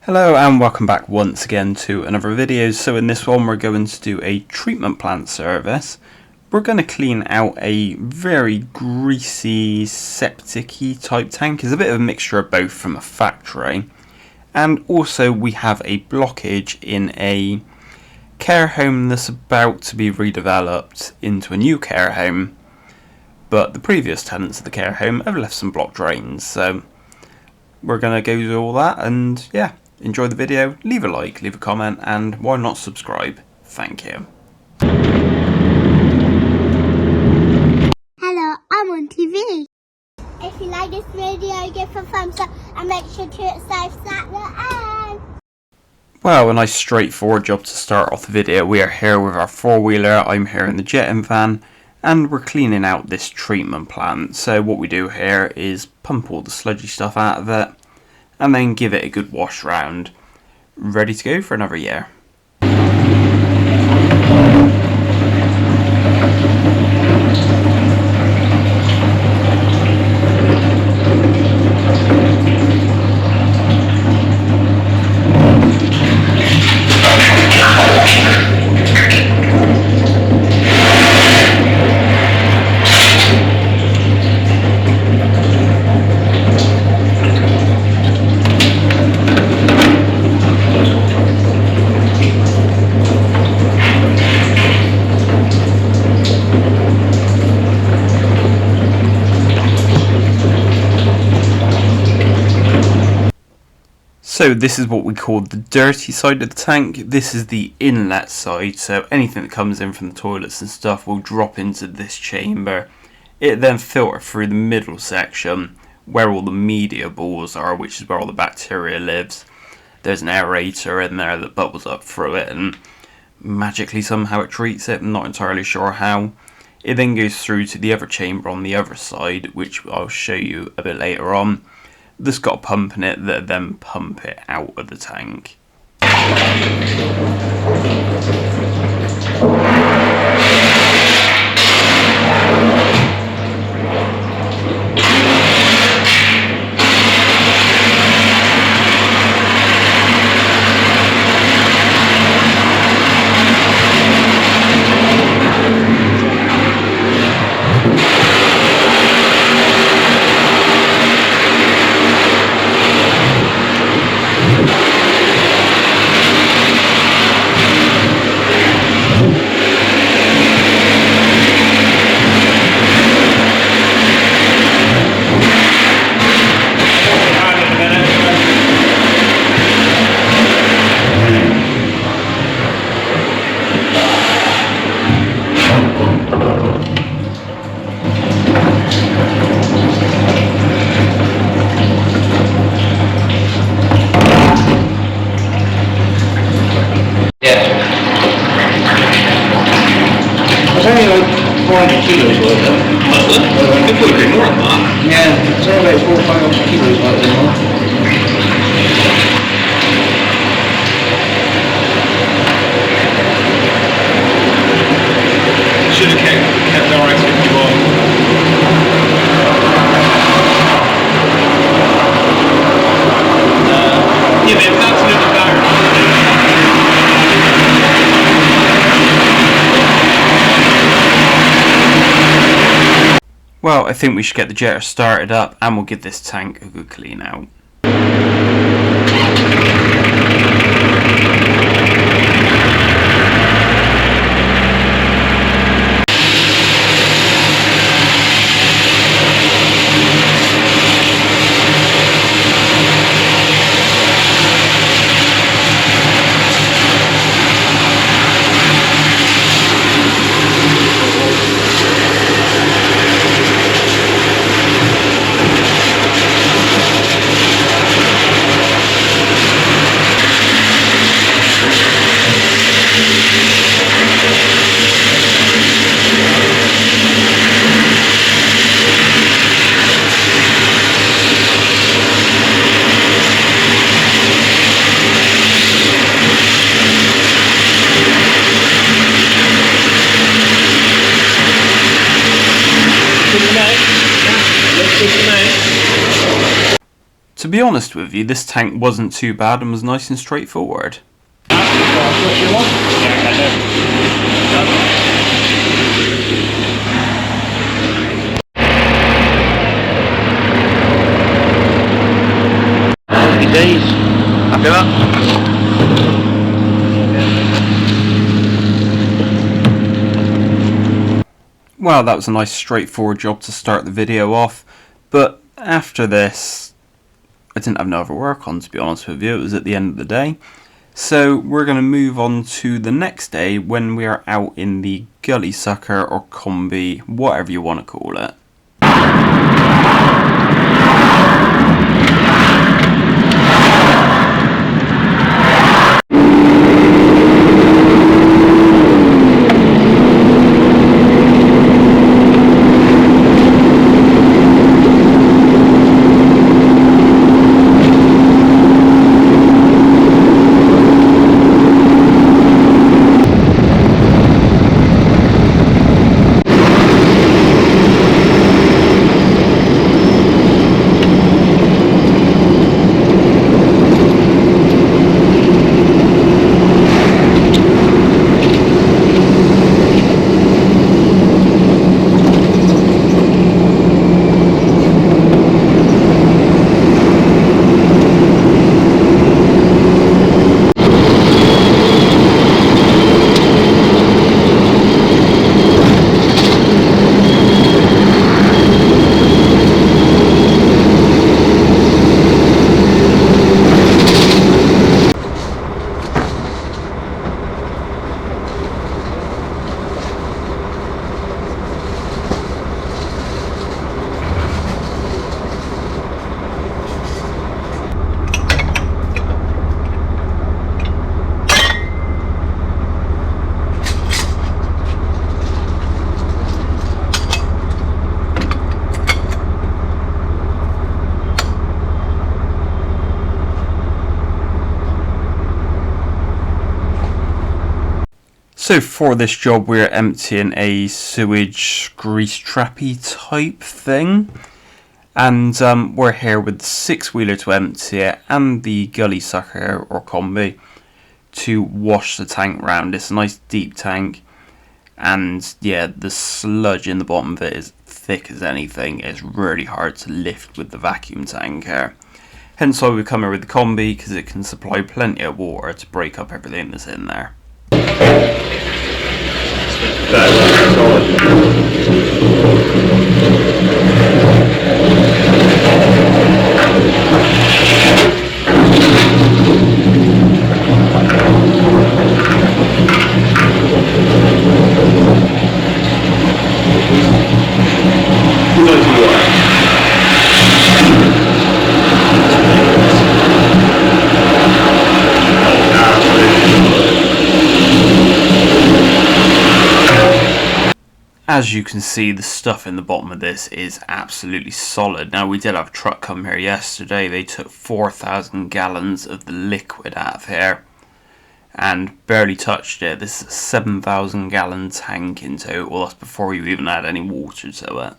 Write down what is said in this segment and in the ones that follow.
Hello and welcome back once again to another video. So in this one we're going to do a treatment plant service. We're going to clean out a very greasy, septic-y type tank. It's a bit of a mixture of both from a factory. And also we have a blockage in a care home that's about to be redeveloped into a new care home. But the previous tenants of the care home have left some blocked drains. So we're going to go do all that and yeah. Enjoy the video, leave a like, leave a comment, and why not subscribe? Thank you. Hello, I'm on TV. If you like this video, give a thumbs up and make sure to hit subscribe at the end. Well, a nice straightforward job to start off the video. We are here with our four-wheeler, I'm here in the jetting van, and we're cleaning out this treatment plant. So what we do here is pump all the sludgy stuff out of it, and then give it a good wash round. Ready to go for another year. So this is what we call the dirty side of the tank. This is the inlet side, so anything that comes in from the toilets and stuff will drop into this chamber. It then filters through the middle section where all the media balls are, which is where all the bacteria lives. There's an aerator in there that bubbles up through it and magically somehow it treats it. I'm not entirely sure how. It then goes through to the other chamber on the other side, which I'll show you a bit later on. That's got a pump in it that then pump it out of the tank. It's only like 400 kilos worth of it. I thought it'd be more than that. Yeah, it's only about 4 or 500 kilos worth of it. Should have kept RX51. Yeah, but that's another battery. Well, I think we should get the jetter started up and we'll give this tank a good clean out. To be honest with you, this tank wasn't too bad and was nice and straightforward. Happy days. Happy with that? Well, that was a nice straightforward job to start the video off, but after this, I didn't have no other work on, to be honest with you. It was at the end of the day. So we're going to move on to the next day when we are out in the gully sucker or combi, whatever you want to call it. So for this job we're emptying a sewage grease trappy type thing, and we're here with the 6-wheeler to empty it and the gully sucker or combi to wash the tank round. It's a nice deep tank, and yeah, the sludge in the bottom of it is thick as anything. It's really hard to lift with the vacuum tank here. Hence why we come here with the combi, because it can supply plenty of water to break up everything that's in there. As you can see, the stuff in the bottom of this is absolutely solid. Now, we did have a truck come here yesterday. They took 4,000 gallons of the liquid out of here and barely touched it. This is a 7,000 gallon tank in total. That's before you even add any water to it.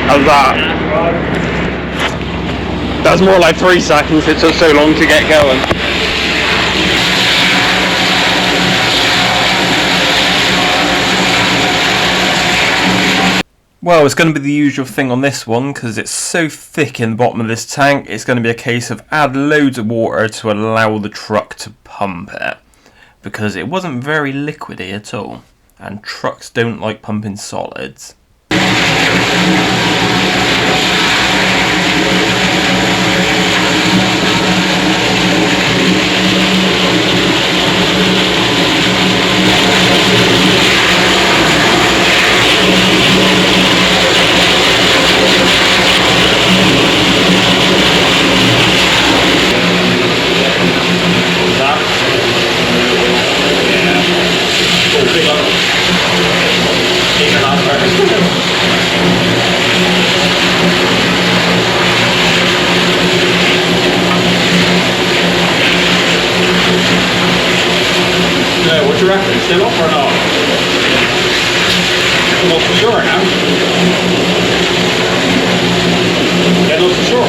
How's that? That was more like 3 seconds, it took so long to get going. Well, it's going to be the usual thing on this one, because it's so thick in the bottom of this tank. It's going to be a case of add loads of water to allow the truck to pump it, because it wasn't very liquidy at all, and trucks don't like pumping solids. What you reckon? Still up or not? Not for sure now. Yeah, not for sure.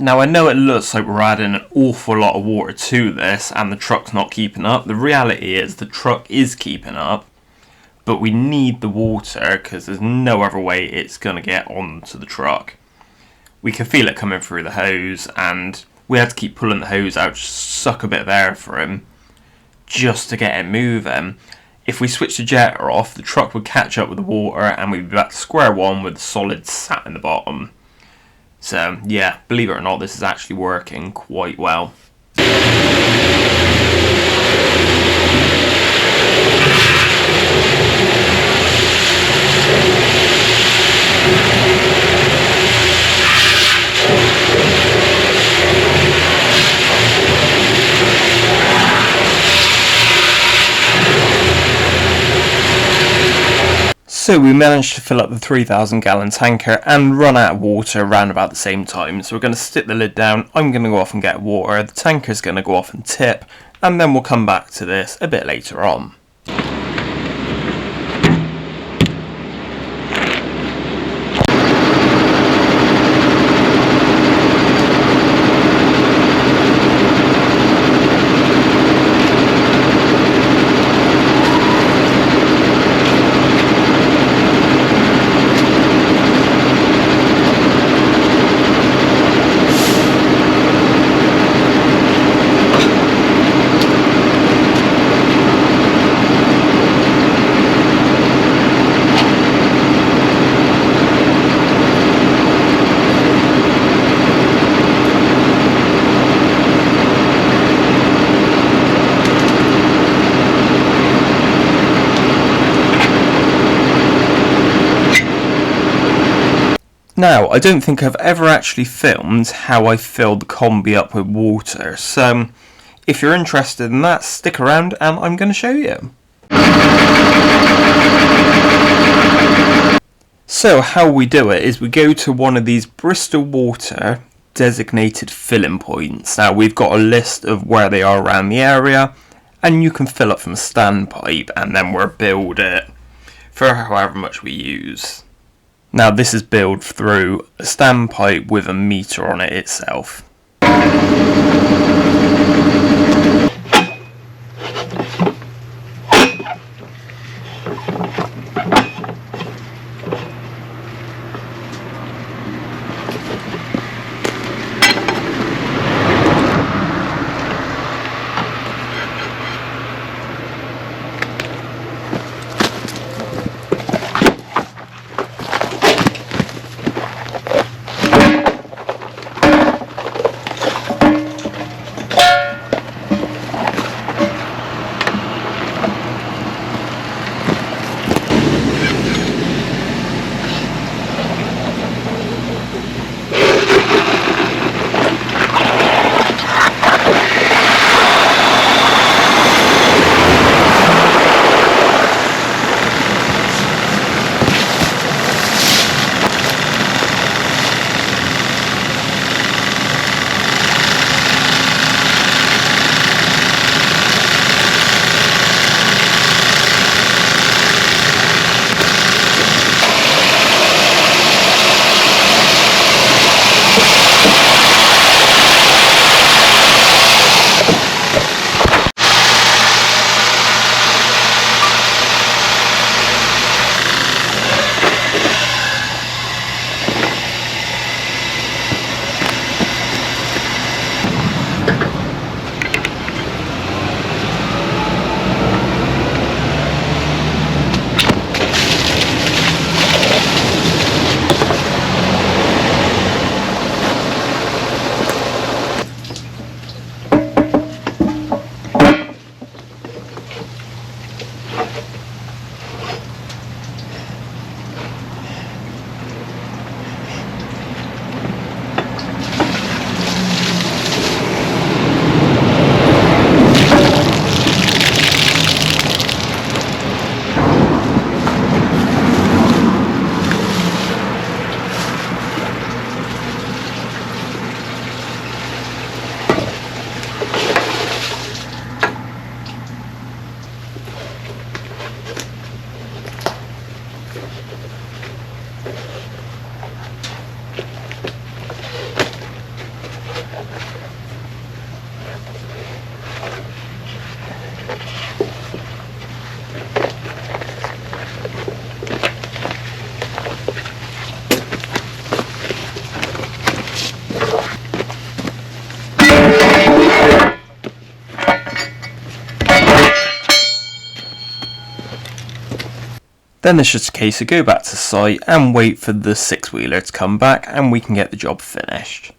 Now I know it looks like we're adding an awful lot of water to this and the truck's not keeping up. The reality is the truck is keeping up, but we need the water because there's no other way it's going to get onto the truck. We can feel it coming through the hose and we had to keep pulling the hose out, just suck a bit of air for him just to get it moving. If we switch the jetter off, the truck would catch up with the water and we'd be back to square one with the solid sat in the bottom. So yeah, believe it or not, this is actually working quite well. So we managed to fill up the 3,000 gallon tanker and run out of water around about the same time. So we're going to stick the lid down, I'm going to go off and get water, the tanker's going to go off and tip, and then we'll come back to this a bit later on. Now, I don't think I've ever actually filmed how I filled the combi up with water, so if you're interested in that, stick around and I'm going to show you. So how we do it is we go to one of these Bristol Water designated filling points. Now we've got a list of where they are around the area, and you can fill up from a standpipe and then we'll build it for however much we use. Now this is billed through a standpipe with a meter on it itself. Then it's just a case of go back to site and wait for the 6-wheeler to come back and we can get the job finished.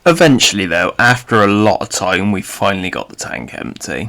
Eventually though, after a lot of time, we finally got the tank empty.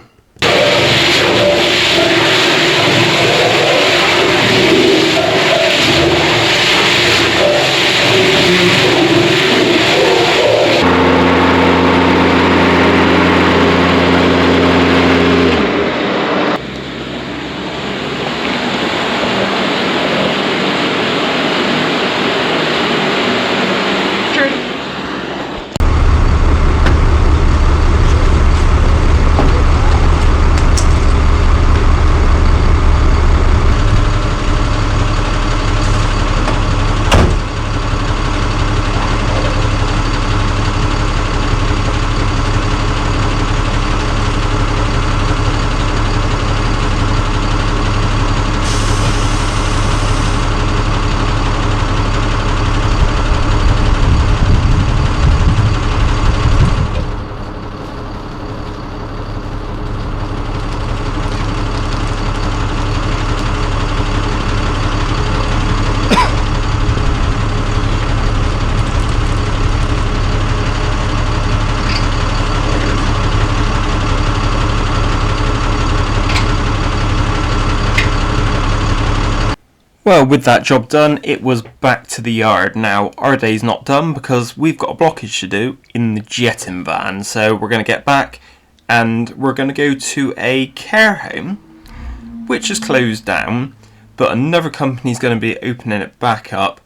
Well, with that job done, it was back to the yard. Now, our day's not done because we've got a blockage to do in the jetting van. So we're going to get back and we're going to go to a care home, which is closed down, but another company's going to be opening it back up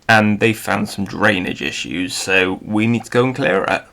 and they found some drainage issues, so we need to go and clear it.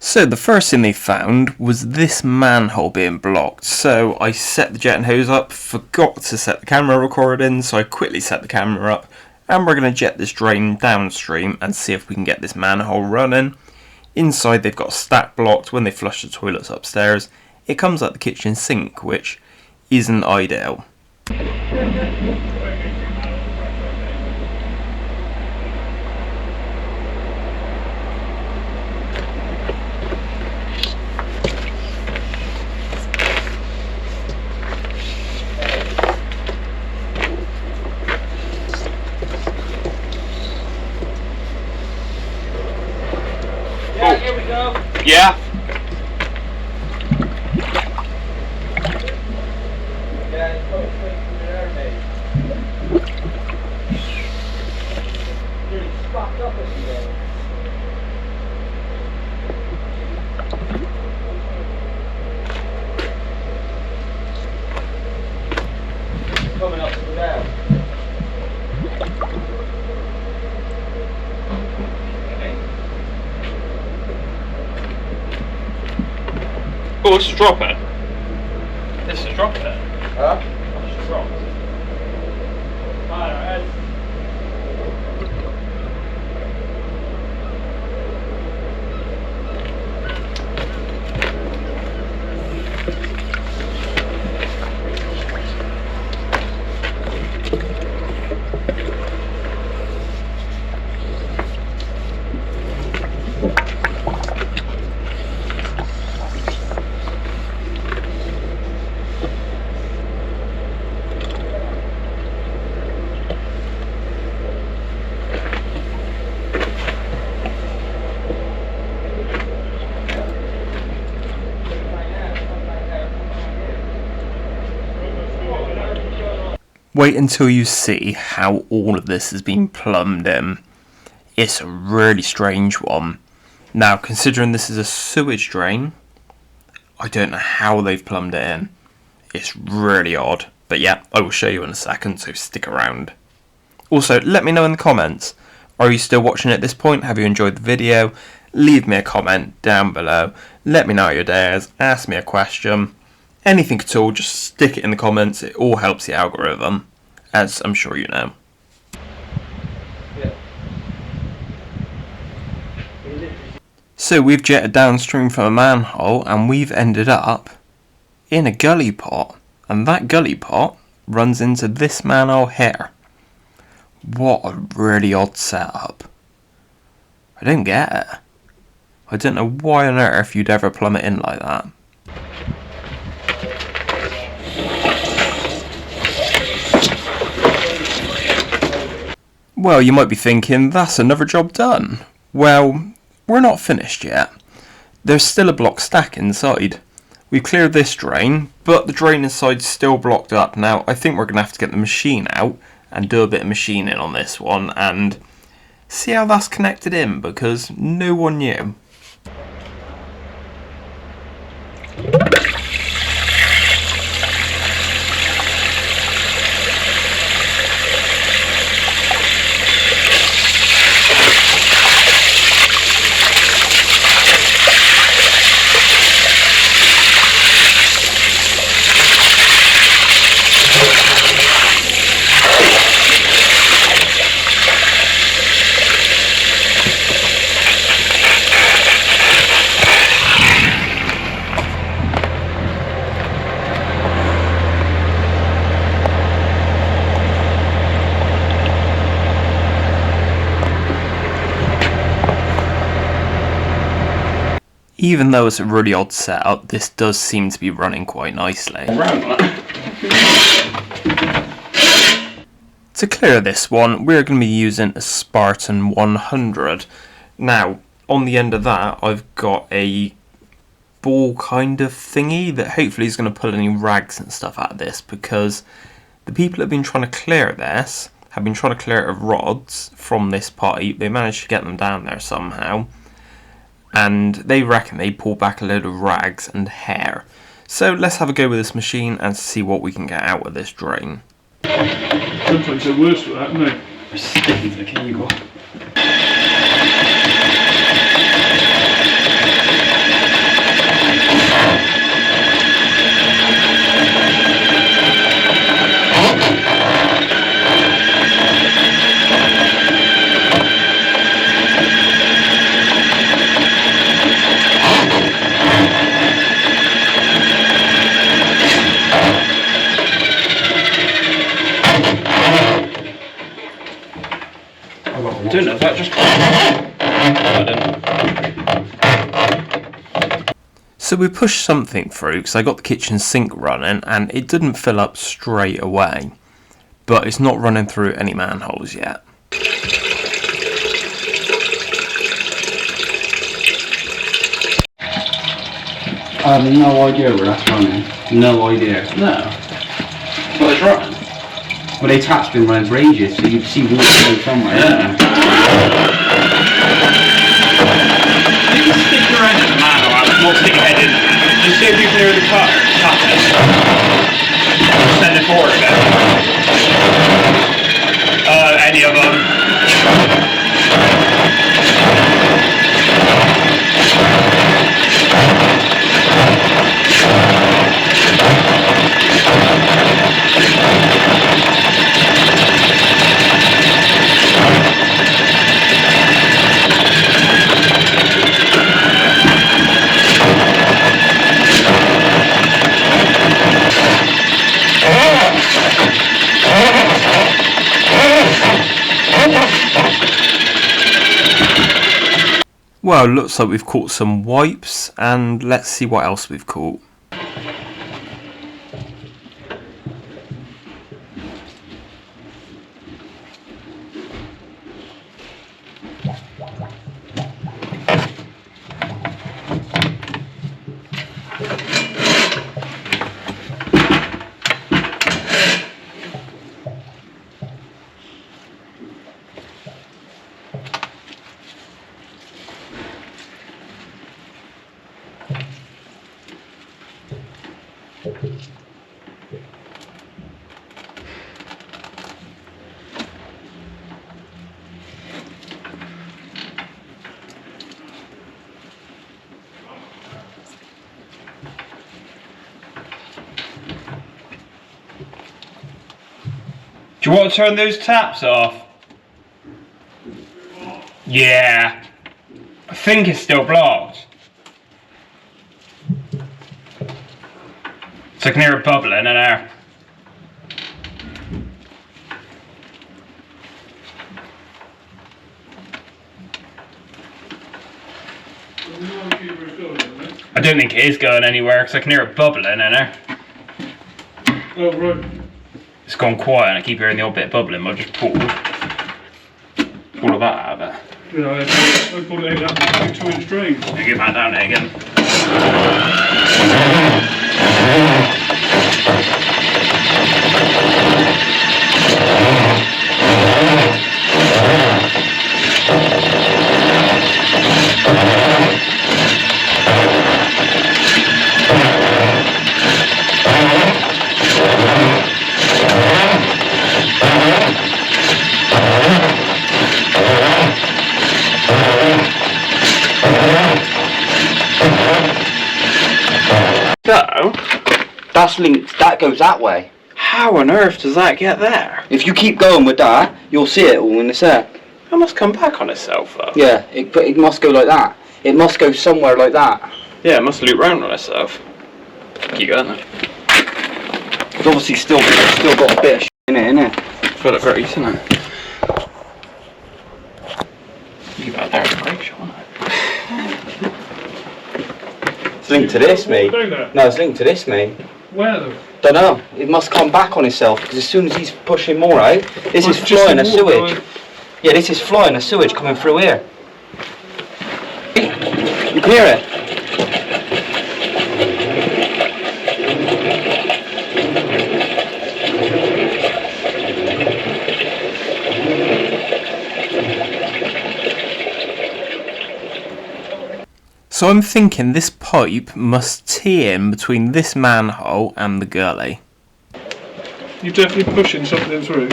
So the first thing they found was this manhole being blocked. So I set the jetting hose up, forgot to set the camera recording, so I quickly set the camera up, and we're going to jet this drain downstream and see if we can get this manhole running. Inside they've got a stack blocked. When they flush the toilets upstairs, it comes out the kitchen sink, which isn't ideal. Here we go. Yeah. Yeah, it's going straight through there, mate. Nearly stopped up as you go. Coming up to the down. Oh, this is drop it. This is drop it. Huh? This is drop. Alright. Wait until you see how all of this has been plumbed in. It's a really strange one. Now, considering this is a sewage drain, I don't know how they've plumbed it in. It's really odd. But yeah, I will show you in a second, so stick around. Also, let me know in the comments. Are you still watching at this point? Have you enjoyed the video? Leave me a comment down below. Let me know how your day is. Ask me a question. Anything at all, just stick it in the comments. It all helps the algorithm, as I'm sure you know. Yeah. So we've jetted downstream from a manhole and we've ended up in a gully pot. And that gully pot runs into this manhole here. What a really odd setup. I don't get it. I don't know why on earth you'd ever plumb it in like that. Well, you might be thinking, that's another job done. Well, we're not finished yet. There's still a block stack inside. We've cleared this drain, but the drain inside's still blocked up. Now, I think we're going to have to get the machine out and do a bit of machining on this one and see how that's connected in, because no one knew. Even though it's a really odd setup, this does seem to be running quite nicely. To clear this one, we're going to be using a Spartan 100. Now, on the end of that, I've got a ball kind of thingy that hopefully is going to pull any rags and stuff out of this, because the people that have been trying to clear this have been trying to clear it of rods from this pipe. They managed to get them down there somehow, and they reckon they pull back a load of rags and hair. So let's have a go with this machine and see what we can get out of this drain. Sometimes they're worse for that, aren't they? We're sticking to the cable. So we pushed something through because I got the kitchen sink running and it didn't fill up straight away, but it's not running through any manholes yet. I have no idea where that's running. No idea. No. Well, it's rotten. Well, they tap's been running for ages, so you can see water going somewhere. Yeah. You can stick your head in the manhole, not stick your head in there. Just see if you can hear the cutter. Tap it. Send it forward a bit. Any of them. Well, looks like we've caught some wipes, and let's see what else we've caught. Do you want to turn those taps off? Yeah. I think it's still blocked. So I can hear it bubbling in there. I don't think it is going anywhere because I can hear it bubbling in there. Oh, right. It's gone quiet and I keep hearing the odd bit bubbling, but I just pulled all of that out of it. Yeah, I pulled it out of 2-inch drain. I get back down there again. So, That's linked, that goes that way. how on earth does that get there? If you keep going with that, you'll see it all in the set. It must come back on itself though. Yeah, it must go like that. It must go somewhere like that. Yeah, it must loop round on itself. Keep going then. It's obviously still got a bit of shit in it, innit? Feel it very easy, isn't it? You about there, it's a great shot, isn't it? It's linked to this, mate. Down there. No, it's linked to this, mate. Where though? Don't know. It must come back on itself because as soon as he's pushing more out, this is Just flying the a water sewage. going. Yeah, this is flying a sewage coming through here. You can hear it. So I'm thinking this pipe must tee in between this manhole and the gully. You're definitely pushing something through.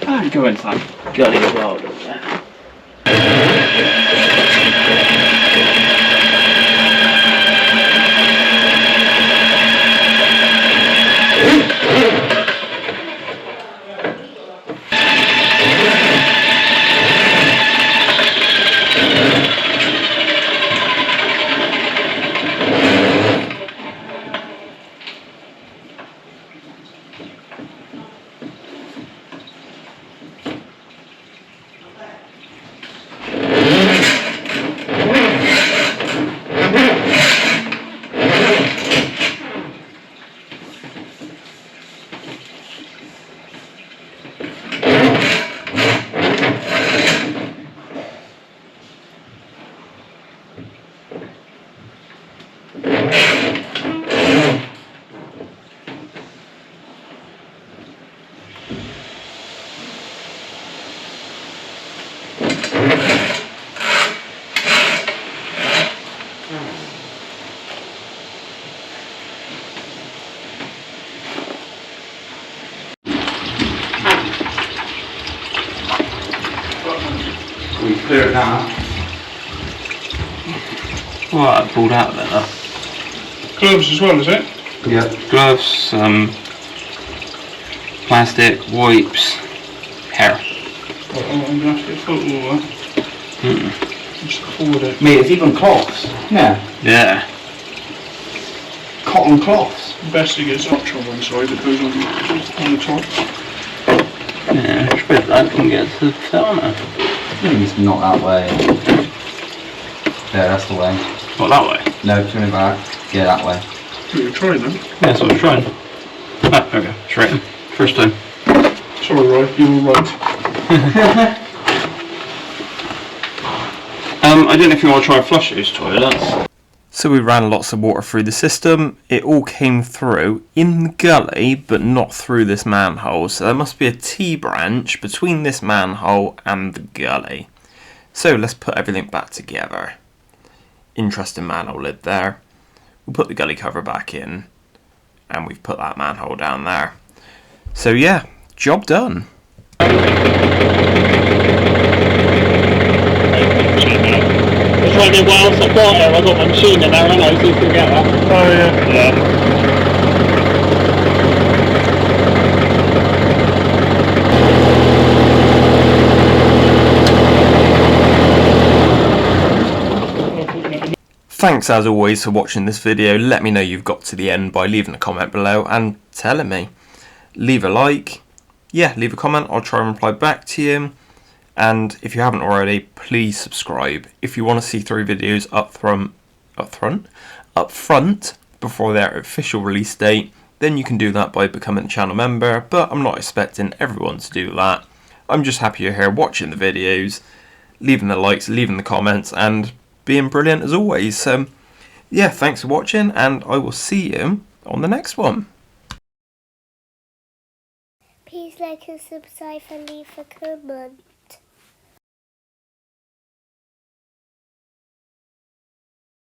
I'd go into that gully as well, don't you? clear it now. Well, that pulled out there though. Gloves as well, is it? Yeah. Gloves, plastic, wipes, hair. Oh, I'm going to have to get a photo of that. Just forward it. Mate, it's even cloths. Yeah. Yeah. Cotton cloths. Best to get such on one side that goes on the top. Yeah, I suppose that can get to the filmer. It's not that way. Yeah, that's the way. What, that way? No, turn it back. Yeah, that way. You're trying them. Yeah, that's what I was trying. Ah, okay, straight in. First time. Sorry, Roy, you were right. I don't know if you want to try and flush those toilets. So we ran lots of water through the system. It all came through in the gully, but not through this manhole. So there must be a T-branch between this manhole and the gully. So let's put everything back together. Interesting manhole lid there. We'll put the gully cover back in. And we've put that manhole down there. So yeah, job done. It's like a well support here, I've got my machine in there, so you can get that. Oh yeah. Yeah. Thanks as always for watching this video. Let me know you've got to the end by leaving a comment below and telling me. Leave a like. Yeah, leave a comment. I'll try and reply back to you. And if you haven't already, please subscribe. If you want to see 3 videos up front before their official release date, then you can do that by becoming a channel member. But I'm not expecting everyone to do that. I'm just happy you're here watching the videos, leaving the likes, leaving the comments, and being brilliant as always. So yeah, thanks for watching, and I will see you on the next one. Please like and subscribe and leave a comment.